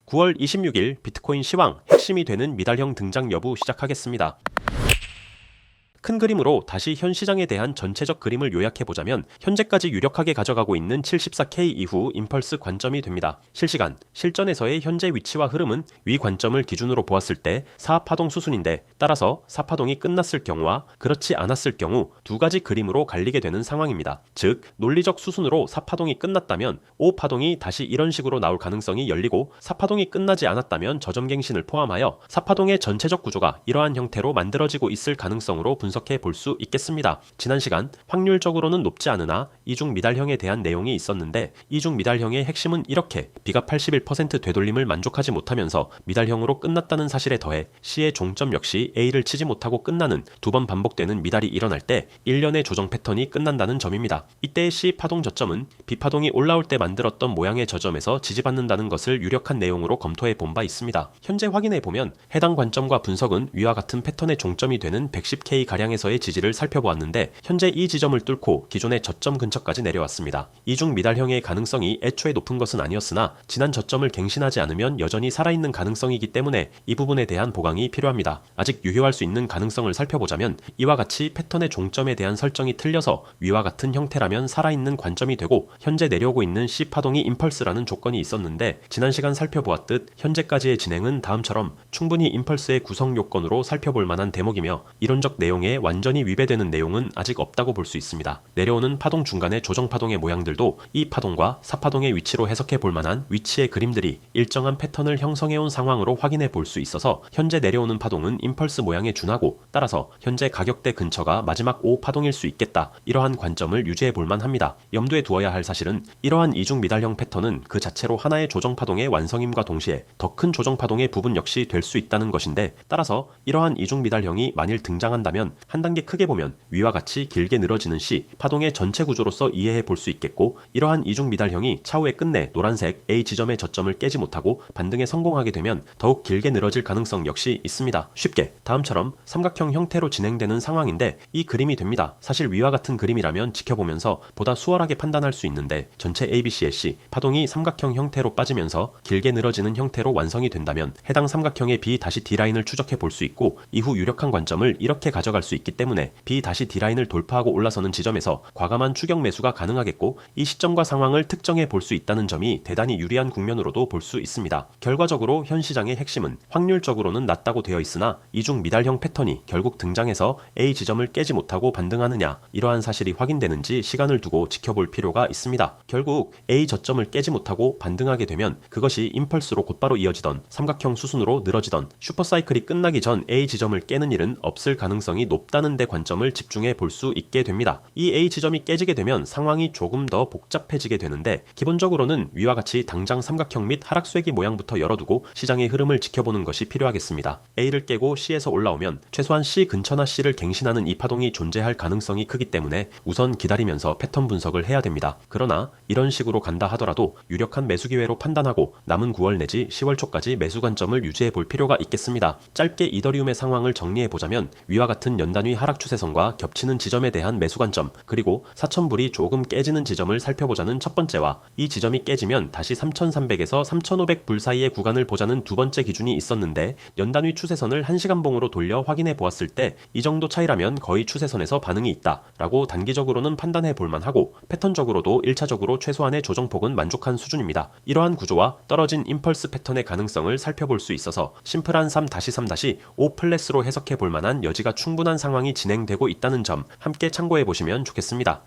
9월 26일 비트코인 시황 핵심이 되는 미달형 등장 여부 시작하겠습니다. 큰 그림으로 다시 현 시장에 대한 전체적 그림을 요약해보자면 현재까지 유력하게 가져가고 있는 74K 이후 임펄스 관점이 됩니다. 실시간, 실전에서의 현재 위치와 흐름은 위 관점을 기준으로 보았을 때 4파동 수순인데 따라서 4파동이 끝났을 경우와 그렇지 않았을 경우 두 가지 그림으로 갈리게 되는 상황입니다. 즉, 논리적 수순으로 4파동이 끝났다면 5파동이 다시 이런 식으로 나올 가능성이 열리고 4파동이 끝나지 않았다면 저점갱신을 포함하여 4파동의 전체적 구조가 이러한 형태로 만들어지고 있을 가능성으로 분석해 볼 수 있겠습니다. 지난 시간 확률적으로는 높지 않으나 이중 미달형에 대한 내용이 있었는데 이중 미달형의 핵심은 이렇게 B가 81% 되돌림을 만족하지 못하면서 미달형으로 끝났다는 사실에 더해 C의 종점 역시 A를 치지 못하고 끝나는 두 번 반복되는 미달이 일어날 때 일련의 조정 패턴이 끝난다는 점입니다. 이때의 C 파동 저점은 B 파동이 올라올 때 만들었던 모양의 저점에서 지지받는다는 것을 유력한 내용으로 검토해 본 바 있습니다. 현재 확인해 보면 해당 관점과 분석은 위와 같은 패턴의 종점이 되는 110K가량에서의 지지를 살펴보았는데 현재 이 지점을 뚫고 기존의 저점 근처까지 내려왔습니다. 이중 미달형의 가능성이 애초에 높은 것은 아니었으나 지난 저점을 갱신하지 않으면 여전히 살아있는 가능성이기 때문에 이 부분에 대한 보강이 필요합니다. 아직 유효할 수 있는 가능성을 살펴보자면 이와 같이 패턴의 종점에 대한 설정이 틀려서 위와 같은 형태라면 살아있는 관점이 되고 현재 내려오고 있는 C파동이 임펄스라는 조건이 있었는데 지난 시간 살펴보았듯 현재까지의 진행은 다음처럼 충분히 임펄스의 구성 요건으로 살펴볼 만한 대목이며 이론적 내용에 완전히 위배되는 내용은 아직 없다고 볼 수 있습니다. 내려오는 파동 중간의 조정 파동의 모양들도 이 파동과 4파동의 위치로 해석해 볼 만한 위치의 그림들이 일정한 패턴을 형성해온 상황으로 확인해 볼 수 있어서 현재 내려오는 파동은 임펄스 모양에 준하고 따라서 현재 가격대 근처가 마지막 5파동일 수 있겠다. 이러한 관점을 유지해 볼 만합니다. 염두에 두어야 할 사실은 이러한 이중 미달형 패턴은 그 자체로 하나의 조정 파동의 완성임과 동시에 더 큰 조정 파동의 부분 역시 될 수 있다는 것인데 따라서 이러한 이중 미달형이 만일 등장한다면 한 단계 크게 보면 위와 같이 길게 늘어지는 C 파동의 전체 구조로서 이해해 볼 수 있겠고 이러한 이중 미달형이 차후에 끝내 노란색 A 지점의 저점을 깨지 못하고 반등에 성공하게 되면 더욱 길게 늘어질 가능성 역시 있습니다. 쉽게 다음처럼 삼각형 형태로 진행되는 상황인데 이 그림이 됩니다. 사실 위와 같은 그림이라면 지켜보면서 보다 수월하게 판단할 수 있는데 전체 ABC의 C 파동이 삼각형 형태로 빠지면서 길게 늘어지는 형태로 완성이 된다면 해당 삼각형의 B 다시 D라인을 추적해 볼 수 있고 이후 유력한 관점을 이렇게 가져갈 수 있기 때문에 B 다시 D라인을 돌파하고 올라서는 지점에서 과감한 추격 매수가 가능하겠고 이 시점과 상황을 특정해 볼 수 있다는 점이 대단히 유리한 국면으로도 볼 수 있습니다. 결과적으로 현 시장의 핵심은 확률적으로는 낮다고 되어 있으나 이중 미달형 패턴이 결국 등장해서 A 지점을 깨지 못하고 반등하느냐 이러한 사실이 확인되는지 시간을 두고 지켜볼 필요가 있습니다. 결국 A 저점을 깨지 못하고 반등하게 되면 그것이 임펄스로 곧바로 이어지던 삼각형 수순으로 늘어지던 슈퍼사이클이 끝나기 전 A 지점을 깨는 일은 없을 가능성이 높다는 데 관점을 집중해 볼 수 있게 됩니다. 이 A 지점이 깨지게 되면 상황이 조금 더 복잡해지게 되는데 기본적으로는 위와 같이 당장 삼각형 및 하락쇠기 모양부터 열어두고 시장의 흐름을 지켜보는 것이 필요하겠습니다. A를 깨고 C에서 올라오면 최소한 C 근처나 C를 갱신하는 이 파동이 존재할 가능성이 크기 때문에 우선 기다리면서 패턴 분석을 해야 됩니다. 그러나 이런 식으로 간다 하더라도 유력한 매수 기회로 판단하고 남은 9월 내지 10월 초까지 매수 관점을 유지해 볼 필요가 있겠습니다. 짧게 이더리움의 상황을 정리해 보자면 위와 같은 연단위 하락 추세선과 겹치는 지점에 대한 매수 관점 그리고 4,000불이 조금 깨지는 지점을 살펴보자는 첫 번째와 이 지점이 깨지면 다시 3,300에서 3,500불 사이의 구간을 보자는 두 번째 기준이 있었는데 연단위 추세선을 1시간봉으로 돌려 확인해 보았을 때 이 정도 차이라면 거의 추세선에서 반응이 있다 라고 단기적으로는 판단해 볼 만하고 패턴적으로도 1차적으로 최소한의 조정폭은 만족한 수준입니다. 이러한 구조와 떨어진 임펄스 패턴의 가능성을 살펴볼 수 있어서 심플한 3-3-5 플랫으로 해석해 볼 만한 여지가 충분한 상황이 진행되고 있다는 점 함께 참고해 보시면 좋겠습니다.